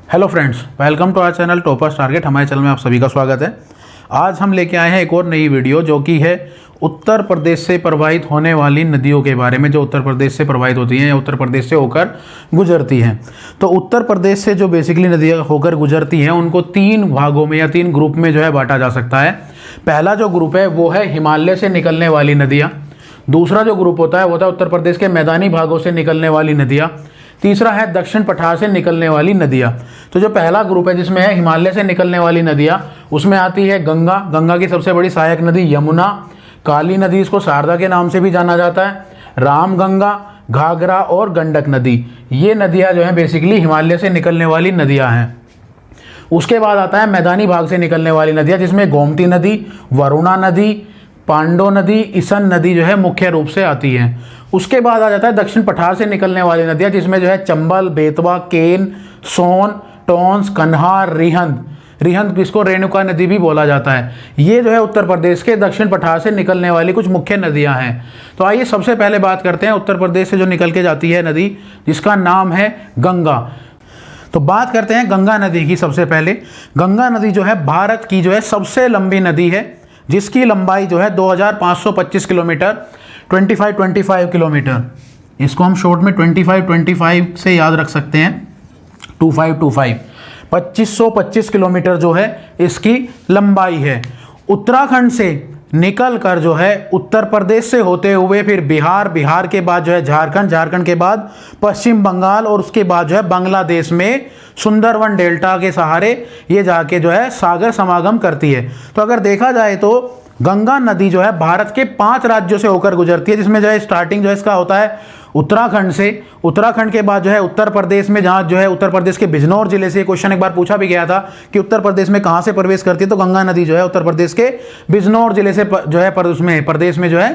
Hello friends, welcome to our channel toppers target. हमारे channel में आप सभी का स्वागत है। आज हम लेके आए हैं एक और नई वीडियो जो कि है उत्तर प्रदेश से प्रवाहित होने वाली नदियों के बारे में, जो उत्तर प्रदेश से प्रवाहित होती हैं या उत्तर प्रदेश से होकर गुजरती हैं। तो उत्तर प्रदेश से जो बेसिकली नदियाँ होकर गुजरती हैं उनको तीन भागों में या तीन ग्रुप में जो है बांटा जा सकता है। पहला जो ग्रुप है वो है हिमालय से निकलने वाली नदियाँ। दूसरा जो ग्रुप होता है वो होता है उत्तर प्रदेश के मैदानी भागों से निकलने वाली नदियाँ। तीसरा है दक्षिण पठार से निकलने वाली नदियाँ। तो जो पहला ग्रुप है जिसमें है हिमालय से निकलने वाली नदियाँ, उसमें आती है गंगा। गंगा की सबसे बड़ी सहायक नदी यमुना, काली नदी, इसको शारदा के नाम से भी जाना जाता है, रामगंगा, घाघरा और गंडक नदी। ये नदियाँ जो हैं बेसिकली हिमालय से निकलने वाली नदियाँ हैं। उसके बाद आता है मैदानी भाग से निकलने वाली नदियाँ, जिसमें गोमती नदी, वरुणा नदी, पांडो नदी, ईसन नदी जो है मुख्य रूप से आती हैं। उसके बाद आ जाता है दक्षिण पठार से निकलने वाली नदियाँ, जिसमें जो है चंबल, बेतवा, केन, सोन, टोंस, कन्हार, रिहंद। रिहंद जिसको रेणुका नदी भी बोला जाता है। ये जो है उत्तर प्रदेश के दक्षिण पठार से निकलने वाली कुछ मुख्य नदियाँ हैं। तो आइए सबसे पहले बात करते हैं उत्तर प्रदेश से जो निकल के जाती है नदी, जिसका नाम है गंगा। तो बात करते हैं गंगा नदी की। सबसे पहले गंगा नदी जो है भारत की जो है सबसे लंबी नदी है, जिसकी लंबाई जो है 2525 किलोमीटर, 25 किलोमीटर। इसको हम शॉर्ट में 25 से याद रख सकते हैं, 25 2525 किलोमीटर जो है इसकी लंबाई है। उत्तराखंड से निकल कर जो है उत्तर प्रदेश से होते हुए फिर बिहार, बिहार के बाद जो है झारखंड, झारखंड के बाद पश्चिम बंगाल और उसके बाद जो है बांग्लादेश में सुंदरवन डेल्टा के सहारे ये जाके जो है सागर समागम करती है। तो अगर देखा जाए तो गंगा नदी जो है भारत के 5 राज्यों से होकर गुजरती है, जिसमें जो है स्टार्टिंग जो है इसका होता है उत्तराखंड से। उत्तराखंड के बाद जो है उत्तर प्रदेश में, जहाँ जो है उत्तर प्रदेश के बिजनौर जिले से, क्वेश्चन एक बार पूछा भी गया था कि उत्तर प्रदेश में कहाँ से प्रवेश करती है, तो गंगा नदी जो है उत्तर प्रदेश के बिजनौर जिले से जो है प्रदेश में जो है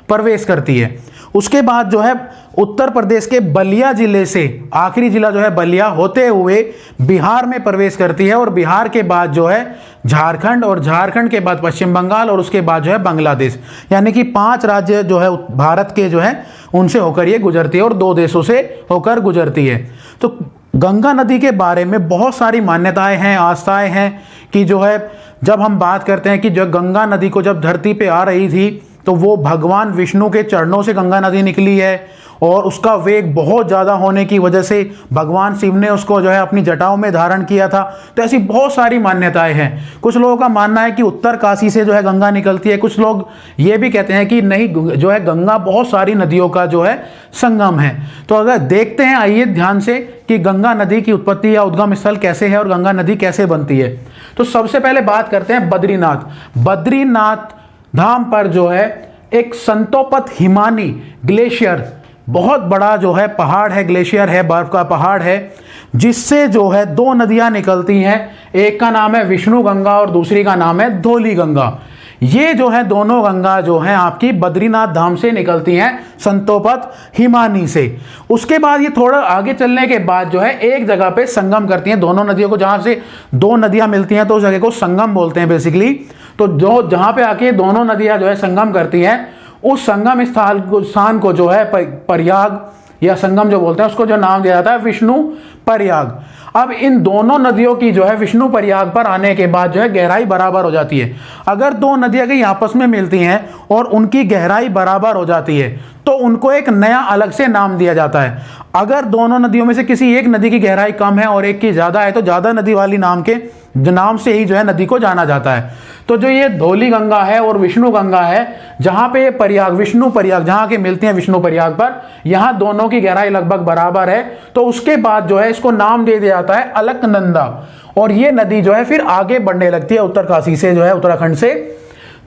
प्रवेश करती है। उसके बाद जो है उत्तर प्रदेश के बलिया जिले से, आखिरी जिला जो है बलिया, होते हुए बिहार में प्रवेश करती है और बिहार के बाद जो है झारखंड और झारखंड के बाद पश्चिम बंगाल और उसके बाद जो है बांग्लादेश। यानी कि 5 राज्य जो है भारत के जो है उनसे होकर ये गुजरती है और 2 देशों से होकर गुजरती है। तो गंगा नदी के बारे में बहुत सारी मान्यताएं हैं, आस्थाएं हैं कि जो है जब हम बात करते हैं कि जो गंगा नदी को जब धरती पे आ रही थी तो वो भगवान विष्णु के चरणों से गंगा नदी निकली है और उसका वेग बहुत ज़्यादा होने की वजह से भगवान शिव ने उसको जो है अपनी जटाओं में धारण किया था। तो ऐसी बहुत सारी मान्यताएं हैं। कुछ लोगों का मानना है कि उत्तर काशी से जो है गंगा निकलती है। कुछ लोग ये भी कहते हैं कि नहीं, जो है गंगा बहुत सारी नदियों का जो है संगम है। तो अगर देखते हैं, आइए ध्यान से, कि गंगा नदी की उत्पत्ति या उद्गम स्थल कैसे है और गंगा नदी कैसे बनती है। तो सबसे पहले बात करते हैं बद्रीनाथ। बद्रीनाथ धाम पर जो है एक संतोपत हिमानी ग्लेशियर, बहुत बड़ा जो है पहाड़ है, ग्लेशियर है, बर्फ का पहाड़ है, जिससे जो है 2 नदियां निकलती हैं। एक का नाम है विष्णु गंगा और दूसरी का नाम है धौली गंगा। ये जो है दोनों गंगा जो है आपकी बद्रीनाथ धाम से निकलती हैं, संतोपत हिमानी से। उसके बाद ये थोड़ा आगे चलने के बाद जो है एक जगह पे संगम करती हैं दोनों नदियों को। जहां से 2 नदियां मिलती हैं तो उस जगह को संगम बोलते हैं बेसिकली। तो जो जहां पे आके दोनों नदियां जो है संगम करती हैं, उस संगम स्थान को जो है प्रयाग या संगम जो बोलते हैं, उसको जो नाम दिया जाता है विष्णु प्रयाग। अब इन दोनों नदियों की जो है विष्णु प्रयाग पर आने के बाद जो है गहराई बराबर हो जाती है। अगर 2 नदियां कहीं आपस में मिलती हैं और उनकी गहराई बराबर हो जाती है तो उनको एक नया अलग से नाम दिया जाता है। अगर दोनों नदियों में से किसी एक नदी की गहराई कम है और एक की ज्यादा है तो ज्यादा नदी वाली नाम से ही जो है नदी को जाना जाता है। तो जो ये धौली गंगा है और विष्णु गंगा है, जहां पे प्रयाग, विष्णु प्रयाग जहां के मिलती हैं विष्णु प्रयाग पर, यहां दोनों की गहराई लगभग बराबर है। तो उसके बाद जो है इसको नाम दे दिया जाता है अलकनंदा। और ये नदी जो है फिर आगे बढ़ने लगती है उत्तरकाशी से, जो है उत्तराखंड से।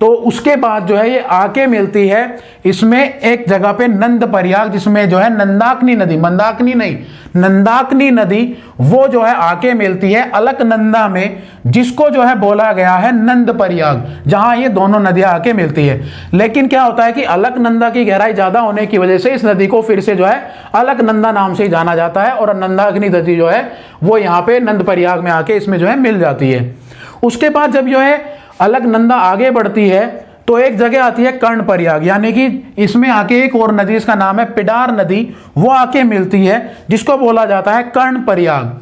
तो उसके बाद जो है ये आके मिलती है इसमें एक जगह पे नंद प्रयाग, जिसमें जो है नंदाकिनी नदी, मंदाकिनी नहीं, नंदाकिनी नदी, वो जो है आके मिलती है अलकनंदा में, जिसको जो है बोला गया है नंद प्रयाग, जहां ये दोनों नदियां आके मिलती है। लेकिन क्या होता है कि अलकनंदा की गहराई ज्यादा होने की वजह से इस नदी को फिर से जो है अलकनंदा नाम से जाना जाता है और नंदाकिनी नदी जो है वो यहाँ पे नंद प्रयाग में आके इसमें जो है मिल जाती है। उसके बाद जब जो है अलकनंदा आगे बढ़ती है तो एक जगह आती है कर्ण प्रयाग, यानी कि इसमें आके एक और नदी, इसका नाम है पिडार नदी, वो आके मिलती है, जिसको बोला जाता है कर्ण प्रयाग।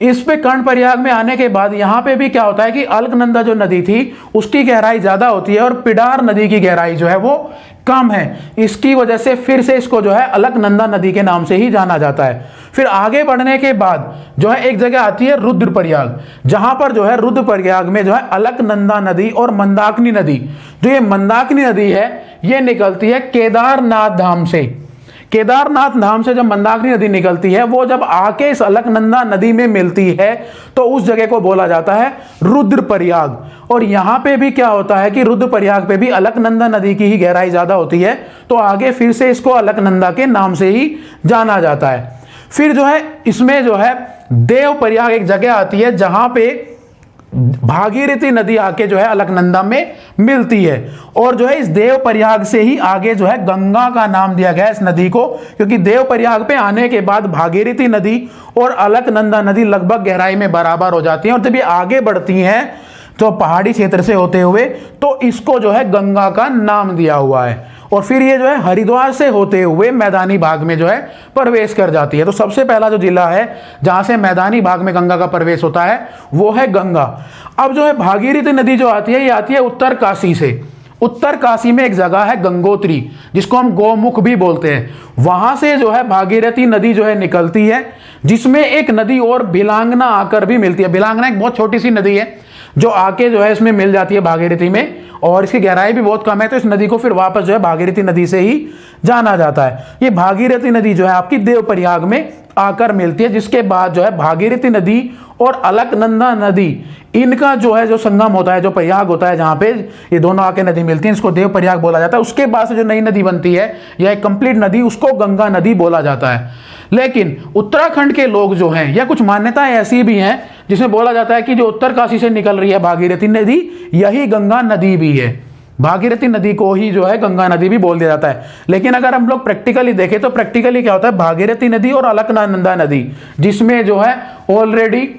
इस पे कर्णप्रयाग में आने के बाद यहाँ पे भी क्या होता है कि अलकनंदा जो नदी थी उसकी गहराई ज्यादा होती है और पिडार नदी की गहराई जो है वो कम है। इसकी वजह से फिर से इसको जो है अलकनंदा नदी के नाम से ही जाना जाता है। फिर आगे बढ़ने के बाद जो है एक जगह आती है रुद्रप्रयाग, जहां पर जो है रुद्रप्रयाग में जो है अलकनंदा नदी और मंदाकिनी नदी, जो ये मंदाकिनी नदी है ये निकलती है केदारनाथ धाम से। केदारनाथ धाम से जब मंदाकिनी नदी निकलती है वो जब आके इस अलकनंदा नदी में मिलती है तो उस जगह को बोला जाता है रुद्रप्रयाग। और यहां पे भी क्या होता है कि रुद्रप्रयाग पे भी अलकनंदा नदी की ही गहराई ज्यादा होती है, तो आगे फिर से इसको अलकनंदा के नाम से ही जाना जाता है। फिर जो है इसमें जो है देवप्रयाग एक जगह आती है जहां पे भागीरथी नदी आके जो है अलकनंदा में मिलती है। और जो है इस देवप्रयाग से ही आगे जो है गंगा का नाम दिया गया इस नदी को, क्योंकि देवप्रयाग पे आने के बाद भागीरथी नदी और अलकनंदा नदी लगभग गहराई में बराबर हो जाती हैं और जब ये आगे बढ़ती हैं तो पहाड़ी क्षेत्र से होते हुए तो इसको जो है गंगा का नाम दिया हुआ है। और फिर ये जो है हरिद्वार से होते हुए मैदानी भाग में जो है प्रवेश कर जाती है। तो सबसे पहला जो जिला है जहां से मैदानी भाग में गंगा का प्रवेश होता है वो है गंगा। अब जो है भागीरथी नदी जो आती है ये आती है उत्तर काशी से। उत्तर काशी में एक जगह है गंगोत्री जिसको हम गोमुख भी बोलते हैं, वहां से जो है भागीरथी नदी जो है निकलती है, जिसमें एक नदी और भिलांगना आकर भी मिलती है। भिलांगना एक बहुत छोटी सी नदी है जो आके जो है इसमें मिल जाती है भागीरथी में, और इसकी गहराई भी बहुत कम है, तो इस नदी को फिर वापस जो है भागीरथी नदी से ही जाना जाता है। ये भागीरथी नदी जो है आपकी देवप्रयाग में आकर मिलती है, जिसके बाद जो है भागीरथी नदी और अलकनंदा नदी इनका जो है जो संगम होता है, जो प्रयाग होता है जहां पे ये दोनों आके नदी मिलती है, इसको देवप्रयाग बोला जाता है। उसके बाद से जो नई नदी बनती है या एक कंप्लीट नदी, उसको गंगा नदी बोला जाता है। लेकिन उत्तराखंड के लोग जो हैं या कुछ मान्यताएं ऐसी भी हैं जिसमें बोला जाता है कि जो उत्तर काशी से निकल रही है भागीरथी नदी यही गंगा नदी भी है। भागीरथी नदी को ही जो है गंगा नदी भी बोल दिया जाता है। लेकिन अगर हम लोग प्रैक्टिकली देखें तो प्रैक्टिकली क्या होता है, भागीरथी नदी और अलकनंदा नदी जिसमें जो है ऑलरेडी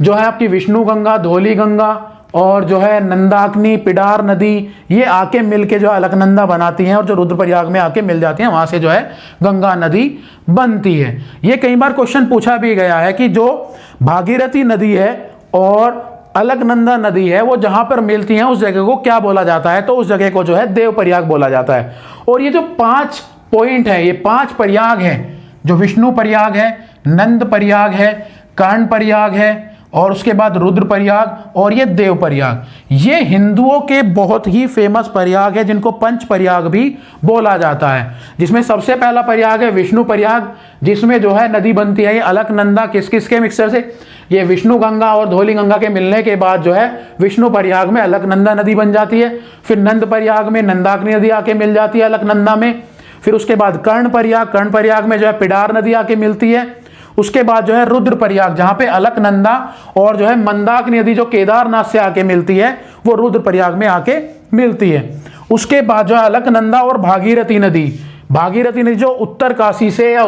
जो है आपकी विष्णु गंगा, धौली गंगा और जो है नंदाकिनी, पिडार नदी ये आके मिलके जो अलकनंदा बनाती हैं और जो रुद्रप्रयाग में आके मिल जाती हैं, वहां से जो है गंगा नदी बनती है। ये कई बार क्वेश्चन पूछा भी गया है कि जो भागीरथी नदी है और अलकनंदा नदी है वो जहां पर मिलती हैं उस जगह को क्या बोला जाता है, तो उस जगह को जो है देवप्रयाग बोला जाता है। और ये जो 5 पॉइंट है, ये 5 प्रयाग है, जो विष्णु प्रयाग है, नंद प्रयाग है, कर्णप्रयाग है और उसके बाद रुद्रप्रयाग और ये देवप्रयाग, ये हिंदुओं के बहुत ही फेमस प्रयाग है जिनको पंच प्रयाग भी बोला जाता है। जिसमें सबसे पहला प्रयाग है विष्णु प्रयाग, जिसमें जो है नदी बनती है ये अलकनंदा किस किस के मिक्सचर से, ये विष्णु गंगा और धौली गंगा के मिलने के बाद जो है विष्णु प्रयाग में अलकनंदा नदी बन जाती है। फिर नंद प्रयाग में नंदाकिनी नदी आके मिल जाती है अलकनंदा में। फिर उसके बाद कर्णप्रयाग में जो है पिडार नदी आके मिलती है। उसके बाद जो है रुद्रप्रयाग जहां पे अलकनंदा और जो है मंदाकिनी नदी जो केदारनाथ से आके मिलती है वो रुद्रप्रयाग में आके मिलती है। उसके बाद जो है अलकनंदा और भागीरथी नदी जो उत्तर काशी से या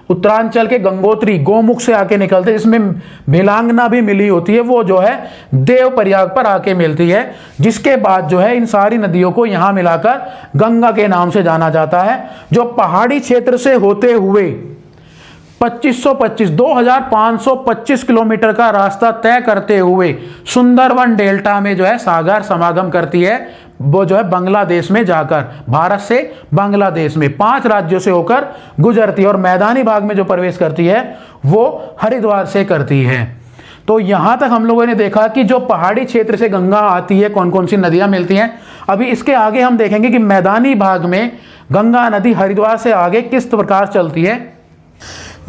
उत्तरांचल के गंगोत्री गोमुख से आके निकलते हैं, जिसमें भिलांगना भी मिली होती है, वो जो है देवप्रयाग पर आके मिलती है। जिसके बाद जो है इन सारी नदियों को यहां मिलाकर गंगा के नाम से जाना जाता है, जो पहाड़ी क्षेत्र से होते हुए 2525 किलोमीटर का रास्ता तय करते हुए सुंदरवन डेल्टा में जो है सागर समागम करती है। वो जो है बांग्लादेश में जाकर, भारत से बांग्लादेश में 5 राज्यों से होकर गुजरती है और मैदानी भाग में जो प्रवेश करती है वो हरिद्वार से करती है। तो यहां तक हम लोगों ने देखा कि जो पहाड़ी क्षेत्र से गंगा आती है कौन कौन सी नदियां मिलती हैं। अभी इसके आगे हम देखेंगे कि मैदानी भाग में गंगा नदी हरिद्वार से आगे किस प्रकार चलती है।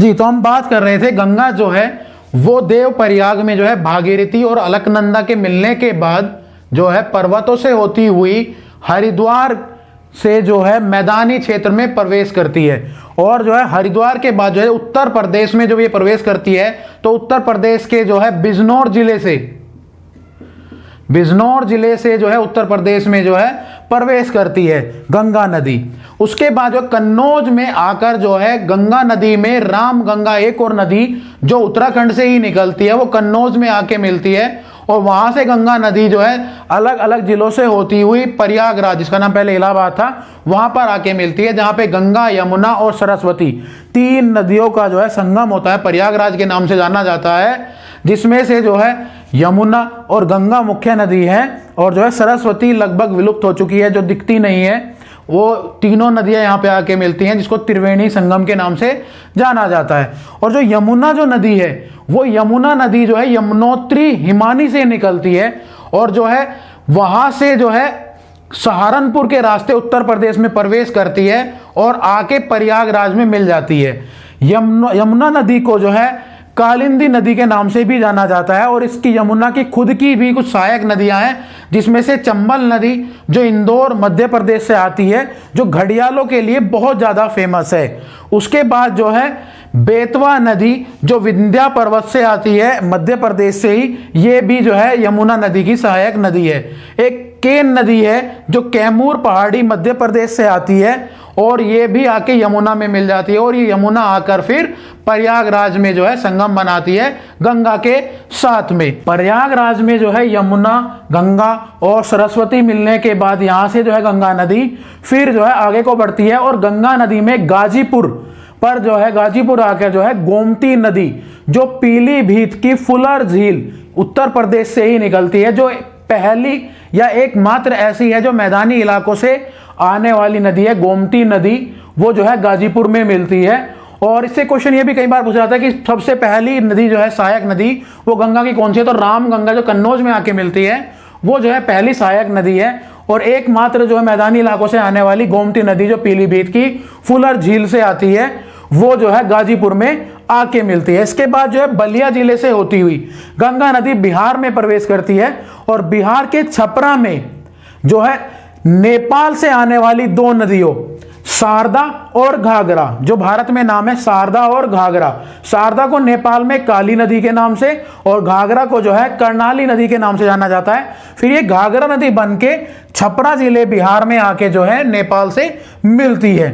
जी, तो हम बात कर रहे थे गंगा जो है वो देवप्रयाग में जो है भागीरथी और अलकनंदा के मिलने के बाद जो है पर्वतों से होती हुई हरिद्वार से जो है मैदानी क्षेत्र में प्रवेश करती है। और जो है हरिद्वार के बाद जो है उत्तर प्रदेश में जब ये प्रवेश करती है तो उत्तर प्रदेश के जो है बिजनौर जिले से जो है उत्तर प्रदेश में जो है प्रवेश करती है गंगा नदी। उसके बाद जो कन्नौज में आकर जो है गंगा नदी में राम गंगा, एक और नदी जो उत्तराखंड से ही निकलती है, वो कन्नौज में आके मिलती है और वहां से गंगा नदी जो है अलग अलग जिलों से होती हुई प्रयागराज, जिसका नाम पहले इलाहाबाद था, वहां पर आके मिलती है, जहां पे गंगा, यमुना और सरस्वती 3 नदियों का जो है संगम होता है, प्रयागराज के नाम से जाना जाता है, जिसमें से जो है यमुना और गंगा मुख्य नदी है और जो है सरस्वती लगभग विलुप्त हो चुकी है, जो दिखती नहीं है। वो तीनों नदियां यहाँ पे आके मिलती हैं, जिसको त्रिवेणी संगम के नाम से जाना जाता है। और जो यमुना जो नदी है, वो यमुना नदी जो है यमुनोत्री हिमानी से निकलती है और जो है वहां से जो है सहारनपुर के रास्ते उत्तर प्रदेश में प्रवेश करती है और आके प्रयागराज में मिल जाती है। यमुना नदी को जो है कालिंदी नदी के नाम से भी जाना जाता है और इसकी यमुना की खुद की भी कुछ सहायक नदियां हैं, जिसमें से चंबल नदी जो इंदौर मध्य प्रदेश से आती है, जो घड़ियालों के लिए बहुत ज़्यादा फेमस है। उसके बाद जो है बेतवा नदी जो विंध्या पर्वत से आती है मध्य प्रदेश से ही, ये भी जो है यमुना नदी की सहायक नदी है। एक केन नदी है जो कैमूर पहाड़ी मध्य प्रदेश से आती है और ये भी आके यमुना में मिल जाती है और ये यमुना आकर फिर प्रयागराज में जो है संगम बनाती है गंगा के साथ में। प्रयागराज में जो है यमुना, गंगा और सरस्वती मिलने के बाद यहाँ से जो है गंगा नदी फिर जो है आगे को बढ़ती है और गंगा नदी में गाजीपुर पर जो है गाजीपुर आकर जो है गोमती नदी जो पीलीभीत की फुलर झील उत्तर प्रदेश से ही निकलती है, जो पहली या एकमात्र ऐसी है जो मैदानी इलाकों से आने वाली नदी है। गोमती नदी वो जो है गाजीपुर में मिलती है। और इससे क्वेश्चन ये भी कई बार पूछा जाता है कि सबसे पहली नदी जो है सहायक नदी वो गंगा की कौन सी है, तो राम गंगा जो कन्नौज में आके मिलती है वो जो है पहली सहायक नदी है। और एकमात्र जो है मैदानी इलाकों से आने वाली गोमती नदी जो पीलीभीत की फुलर झील से आती है वो जो है गाजीपुर में आके मिलती है। इसके बाद जो है बलिया जिले से होती हुई गंगा नदी बिहार में प्रवेश करती है और बिहार के छपरा में जो है नेपाल से आने वाली 2 नदियों शारदा और घाघरा, जो भारत में नाम है शारदा और घाघरा, शारदा को नेपाल में काली नदी के नाम से और घाघरा को जो है कर्णाली नदी के नाम से जाना जाता है। फिर ये घाघरा नदी बन के छपरा जिले बिहार में आके जो है नेपाल से मिलती है।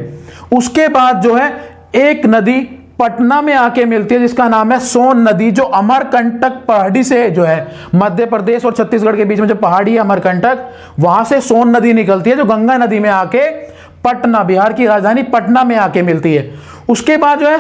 उसके बाद जो है एक नदी पटना में आके मिलती है जिसका नाम है सोन नदी, जो अमरकंटक पहाड़ी से जो है मध्य प्रदेश और छत्तीसगढ़ के बीच में जो पहाड़ी है अमरकंटक, वहां से सोन नदी निकलती है जो गंगा नदी में आके पटना, बिहार की राजधानी पटना में आके मिलती है। उसके बाद जो है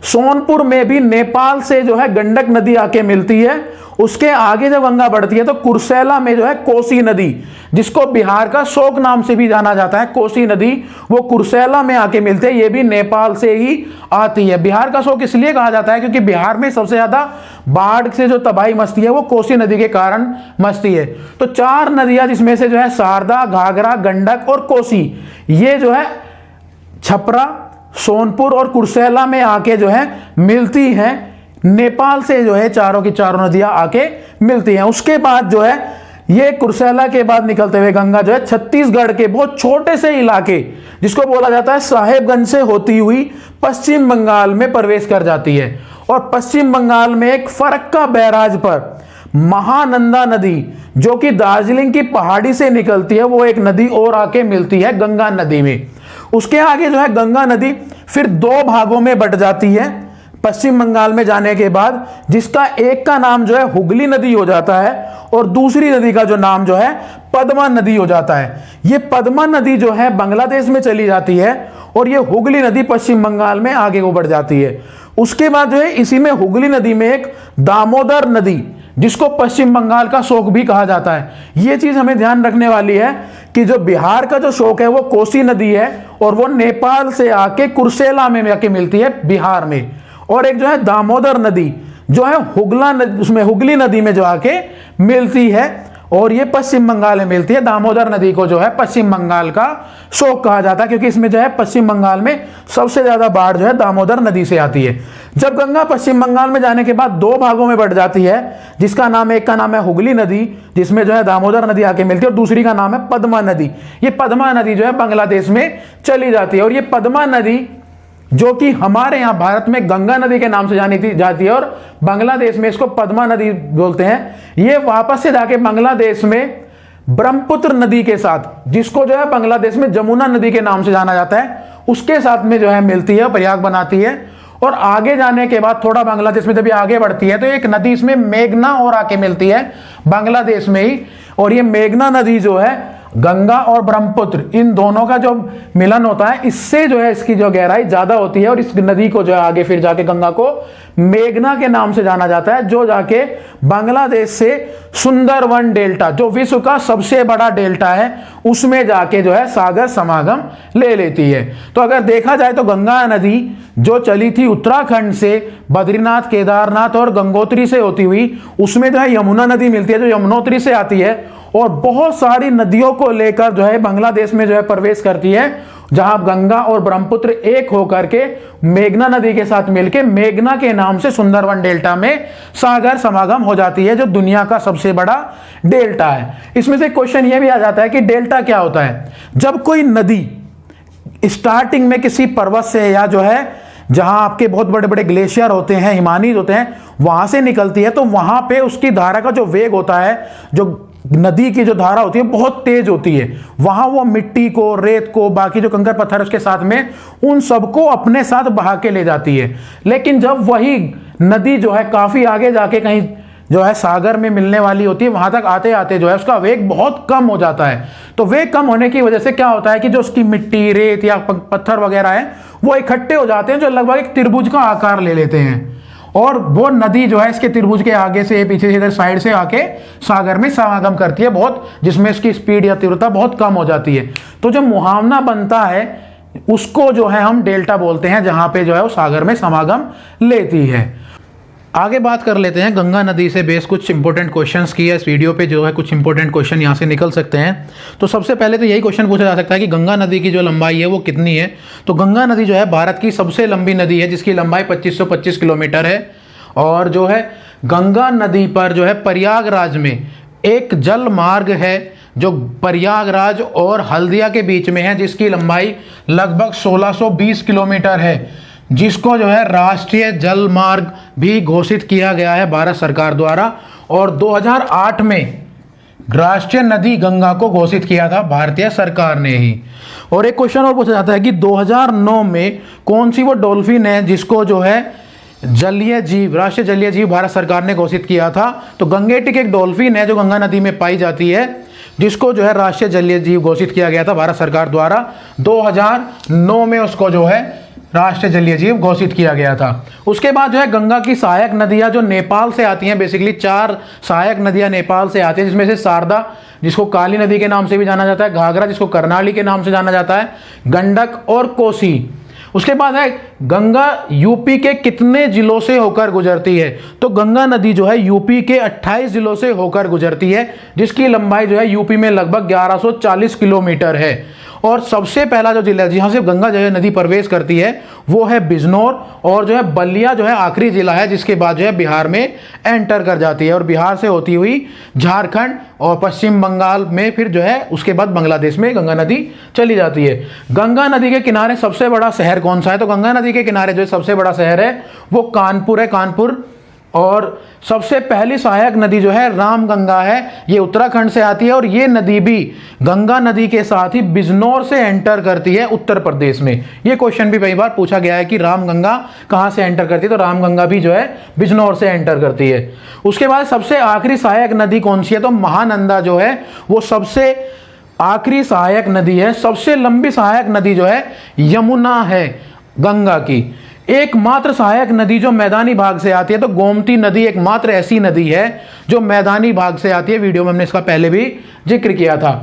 सोनपुर में भी नेपाल से जो है गंडक नदी आके मिलती है। उसके आगे जब गंगा बढ़ती है तो कुर्सेला में जो है कोसी नदी, जिसको बिहार का शोक नाम से भी जाना जाता है, कोसी नदी वो कुर्सेला में आके मिलते हैं, ये भी नेपाल से ही आती है। बिहार का शोक इसलिए कहा जाता है क्योंकि बिहार में सबसे ज्यादा बाढ़ से जो तबाही मचती है वो कोसी नदी के कारण मचती है। तो 4 नदियां जिसमें से जो है शारदा, घाघरा, गंडक और कोसी, ये जो है छपरा, सोनपुर और कुर्सेला में आके जो है मिलती हैं। नेपाल से जो है चारों की चारों नदियां आके मिलती हैं। उसके बाद जो है ये कुर्सेला के बाद निकलते हुए गंगा जो है छत्तीसगढ़ के बहुत छोटे से इलाके जिसको बोला जाता है साहेबगंज से होती हुई पश्चिम बंगाल में प्रवेश कर जाती है। और पश्चिम बंगाल में एक फरक्का बैराज पर महानंदा नदी जो कि दार्जिलिंग की पहाड़ी से निकलती है, वो एक नदी और आके मिलती है गंगा नदी में। उसके आगे जो है गंगा नदी फिर 2 भागों में बट जाती है पश्चिम बंगाल में जाने के बाद, जिसका एक का नाम जो है हुगली नदी हो जाता है और दूसरी नदी का जो नाम जो है पद्मा नदी हो जाता है। ये पद्मा नदी जो है बांग्लादेश में चली जाती है और ये हुगली नदी पश्चिम बंगाल में आगे को बढ़ जाती है। उसके बाद जो है इसी में हुगली नदी में एक दामोदर नदी जिसको पश्चिम बंगाल का शोक भी कहा जाता है। ये चीज हमें ध्यान रखने वाली है कि जो बिहार का जो शोक है वो कोसी नदी है और वो नेपाल से आके कुर्सेला में आके मिलती है बिहार में। और एक जो है दामोदर नदी जो है उसमें हुगली नदी में जो आके मिलती है और ये पश्चिम बंगाल में मिलती है। दामोदर नदी को जो है पश्चिम बंगाल का शोक कहा जाता है क्योंकि इसमें जो है पश्चिम बंगाल में सबसे ज्यादा बाढ़ जो है दामोदर नदी से आती है। जब गंगा पश्चिम बंगाल में जाने के बाद 2 भागों में बढ़ जाती है, जिसका नाम एक का नाम है हुगली नदी जिसमें जो है दामोदर नदी आके मिलती है और दूसरी का नाम है पद्मा नदी। ये पद्मा नदी जो है बांग्लादेश में चली जाती है और ये पद्मा नदी जो कि हमारे यहाँ भारत में गंगा नदी के नाम से जानी जाती है और बांग्लादेश में इसको पद्मा नदी बोलते हैं, ये वापस से जाके बांग्लादेश में ब्रह्मपुत्र नदी के साथ, जिसको जो है बांग्लादेश में जमुना नदी के नाम से जाना जाता है, उसके साथ में जो है मिलती है, प्रयाग बनाती है। और आगे जाने के बाद थोड़ा बांग्लादेश में जब ये आगे बढ़ती है तो एक नदी इसमें मेघना और आके मिलती है बांग्लादेश में ही। और ये मेघना नदी जो है गंगा और ब्रह्मपुत्र इन दोनों का जो मिलन होता है, इससे जो है इसकी जो गहराई ज्यादा होती है और इस नदी को जो है आगे फिर जाके गंगा को मेघना के नाम से जाना जाता है, जो जाके बांग्लादेश से सुंदरवन डेल्टा जो विश्व का सबसे बड़ा डेल्टा है उसमें जाके जो है सागर समागम ले लेती है। तो अगर देखा जाए तो गंगा नदी जो चली थी उत्तराखंड से बद्रीनाथ, केदारनाथ और गंगोत्री से होती हुई, उसमें जो है यमुना नदी मिलती है जो यमुनोत्री से आती है और बहुत सारी नदियों को लेकर जो है बांग्लादेश में जो है प्रवेश करती है, जहां गंगा और ब्रह्मपुत्र एक होकर के मेघना नदी के साथ मिलकर मेघना के नाम से सुंदरवन डेल्टा में सागर समागम हो जाती है, जो दुनिया का सबसे बड़ा डेल्टा है। इसमें से क्वेश्चन यह भी आ जाता है कि डेल्टा क्या होता है। जब कोई नदी स्टार्टिंग में किसी पर्वत से या जो है जहां आपके बहुत बड़े बड़े ग्लेशियर होते हैं, हिमानीज होते हैं, वहां से निकलती है तो वहां पे उसकी धारा का जो वेग होता है, जो नदी की जो धारा होती है बहुत तेज होती है। वहां वो मिट्टी को, रेत को, बाकी जो कंकड़ पत्थर उसके साथ में, उन सबको अपने साथ बहा के ले जाती है। लेकिन जब वही नदी जो है काफी आगे जाके कहीं जो है सागर में मिलने वाली होती है, वहां तक आते आते जो है उसका वेग बहुत कम हो जाता है। तो वेग कम होने की वजह से क्या होता है कि जो उसकी मिट्टी, रेत या पत्थर वगैरह है वो इकट्ठे हो जाते हैं, जो लगभग एक त्रिभुज का आकार ले लेते हैं और वो नदी जो है इसके त्रिभुज के आगे से पीछे से इधर साइड से आके सागर में समागम करती है बहुत, जिसमें इसकी स्पीड या तीव्रता बहुत कम हो जाती है। तो जो मुहावना बनता है उसको जो है हम डेल्टा बोलते हैं, जहां पे जो है वो सागर में समागम लेती है। आगे बात कर लेते हैं गंगा नदी से बेस कुछ इंपॉर्टेंट क्वेश्चंस की है। इस वीडियो पे जो है कुछ इंपॉर्टेंट क्वेश्चन यहाँ से निकल सकते हैं। तो सबसे पहले तो यही क्वेश्चन पूछा जा सकता है कि गंगा नदी की जो लंबाई है वो कितनी है। तो गंगा नदी जो है भारत की सबसे लंबी नदी है, जिसकी लंबाई 2525 किलोमीटर है। और जो है गंगा नदी पर जो है प्रयागराज में एक जल मार्ग है जो प्रयागराज और हल्दिया के बीच में है, जिसकी लंबाई लगभग 1620 किलोमीटर है, जिसको जो है राष्ट्रीय जल मार्ग भी घोषित किया गया है भारत सरकार द्वारा। और 2008 में राष्ट्रीय नदी गंगा को घोषित किया था भारतीय सरकार ने ही। और एक क्वेश्चन और पूछा जाता है कि 2009 में कौन सी वो डॉल्फिन है जिसको जो है जलीय जीव, राष्ट्रीय जलीय जीव भारत सरकार ने घोषित किया था। तो गंगेटिक एक डॉल्फिन है जो गंगा नदी में पाई जाती है, जिसको जो है राष्ट्रीय जलीय जीव घोषित किया गया था भारत सरकार द्वारा। 2009 में उसको जो है राष्ट्रीय जलीय जीव घोषित किया गया था। उसके बाद जो है गंगा की सहायक नदियां जो नेपाल से आती हैं, बेसिकली 4 सहायक नदियां नेपाल से आती हैं, जिसमें से शारदा जिसको काली नदी के नाम से भी जाना जाता है, घाघरा जिसको कर्णाली के नाम से जाना जाता है, गंडक और कोसी। उसके बाद है गंगा यूपी के कितने जिलों से होकर गुजरती है। तो गंगा नदी जो है यूपी के 28 जिलों से होकर गुजरती है, जिसकी लंबाई जो है यूपी में लगभग 1140 किलोमीटर है। और सबसे पहला जो जिला जहां से गंगा जो है नदी प्रवेश करती है वो है बिजनौर, और जो है बलिया जो है आखिरी जिला है, जिसके बाद जो है बिहार में एंटर कर जाती है और बिहार से होती हुई झारखंड और पश्चिम बंगाल में फिर जो है उसके बाद बांग्लादेश में गंगा नदी चली जाती है। गंगा नदी के किनारे सबसे बड़ा शहर कौन सा है। तो गंगा नदी के किनारे जो सबसे बड़ा शहर है वो कानपुर है, कानपुर। और सबसे पहली सहायक नदी जो है रामगंगा है, ये उत्तराखंड से आती है और ये नदी भी गंगा नदी के साथ ही बिजनौर से एंटर करती है उत्तर प्रदेश में। ये क्वेश्चन भी कई बार पूछा गया है कि रामगंगा कहाँ से एंटर करती है, तो रामगंगा भी जो है बिजनौर से एंटर करती है। उसके बाद सबसे आखिरी सहायक नदी कौन सी है, तो महानंदा जो है वो सबसे आखिरी सहायक नदी है। सबसे लंबी सहायक नदी जो है यमुना है गंगा की। एकमात्र सहायक नदी जो मैदानी भाग से आती है तो गोमती नदी एकमात्र ऐसी नदी है जो मैदानी भाग से आती है। वीडियो में हमने इसका पहले भी जिक्र किया था।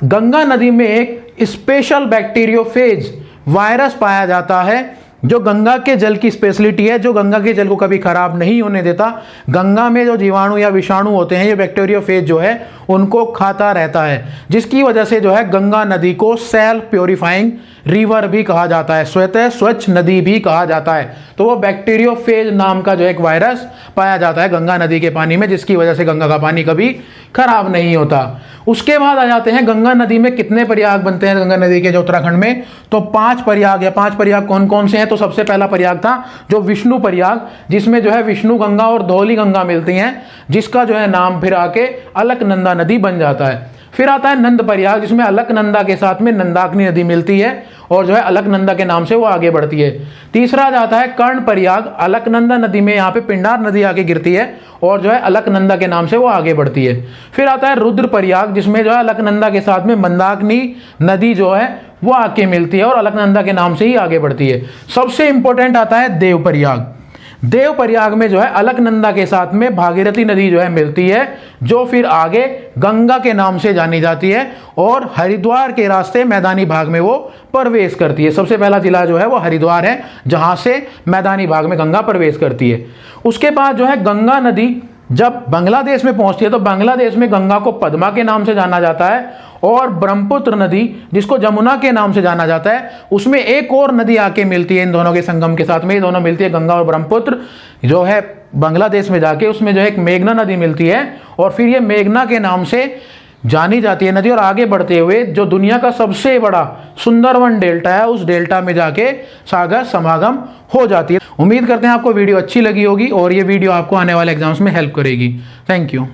गंगा नदी में एक स्पेशल बैक्टीरियोफेज वायरस पाया जाता है जो गंगा के जल की स्पेशलिटी है, जो गंगा के जल को कभी खराब नहीं होने देता। गंगा में जो जीवाणु या विषाणु होते हैं ये बैक्टीरियोफेज जो है उनको खाता रहता है, जिसकी वजह से जो है गंगा नदी को सेल्फ प्योरीफाइंग रिवर भी कहा जाता है, स्वतः स्वच्छ नदी भी कहा जाता है। तो वो बैक्टीरियोफेज नाम का जो एक वायरस पाया जाता है गंगा नदी के पानी में, जिसकी वजह से गंगा का पानी कभी खराब नहीं होता। उसके बाद आ जाते हैं गंगा नदी में कितने प्रयाग बनते हैं गंगा नदी के जो उत्तराखंड में, तो 5 प्रयाग या 5 प्रयाग कौन कौन से हैं। तो सबसे पहला प्रयाग था जो विष्णु प्रयाग, जिसमें जो है विष्णु गंगा और धौली गंगा मिलती हैं, जिसका जो है नाम फिर आके अलकनंदा नदी बन जाता है। फिर आता है नंद प्रयाग, जिसमें अलकनंदा के साथ में नंदाकिनी नदी मिलती है और जो है अलकनंदा के नाम से वो आगे बढ़ती है। तीसरा जाता है कर्ण प्रयाग, अलकनंदा नदी में यहाँ पे पिंडार नदी आके गिरती है और जो है अलकनंदा के नाम से वो आगे बढ़ती है। फिर आता है रुद्र प्रयाग, जिसमें जो है अलकनंदा के साथ में मंदाकिनी नदी जो है वो आके मिलती है और अलकनंदा के नाम से ही आगे बढ़ती है। सबसे इंपॉर्टेंट आता है देव प्रयाग। देव प्रयाग में जो है अलकनंदा के साथ में भागीरथी नदी जो है मिलती है, जो फिर आगे गंगा के नाम से जानी जाती है और हरिद्वार के रास्ते मैदानी भाग में वो प्रवेश करती है। सबसे पहला जिला जो है वो हरिद्वार है, जहां से मैदानी भाग में गंगा प्रवेश करती है। उसके बाद जो है गंगा नदी जब बांग्लादेश में पहुंचती है तो बांग्लादेश में गंगा को पद्मा के नाम से जाना जाता है और ब्रह्मपुत्र नदी, जिसको जमुना के नाम से जाना जाता है, उसमें एक और नदी आके मिलती है इन दोनों के संगम के साथ में। ये दोनों मिलती है, गंगा और ब्रह्मपुत्र जो है बांग्लादेश में जाके, उसमें जो है एक मेघना नदी मिलती है और फिर ये मेघना के नाम से जानी जाती है नदी और आगे बढ़ते हुए जो दुनिया का सबसे बड़ा सुंदरवन डेल्टा है, उस डेल्टा में जाके सागर समागम हो जाती है। उम्मीद करते हैं आपको वीडियो अच्छी लगी होगी और ये वीडियो आपको आने वाले एग्जाम्स में हेल्प करेगी। Thank you.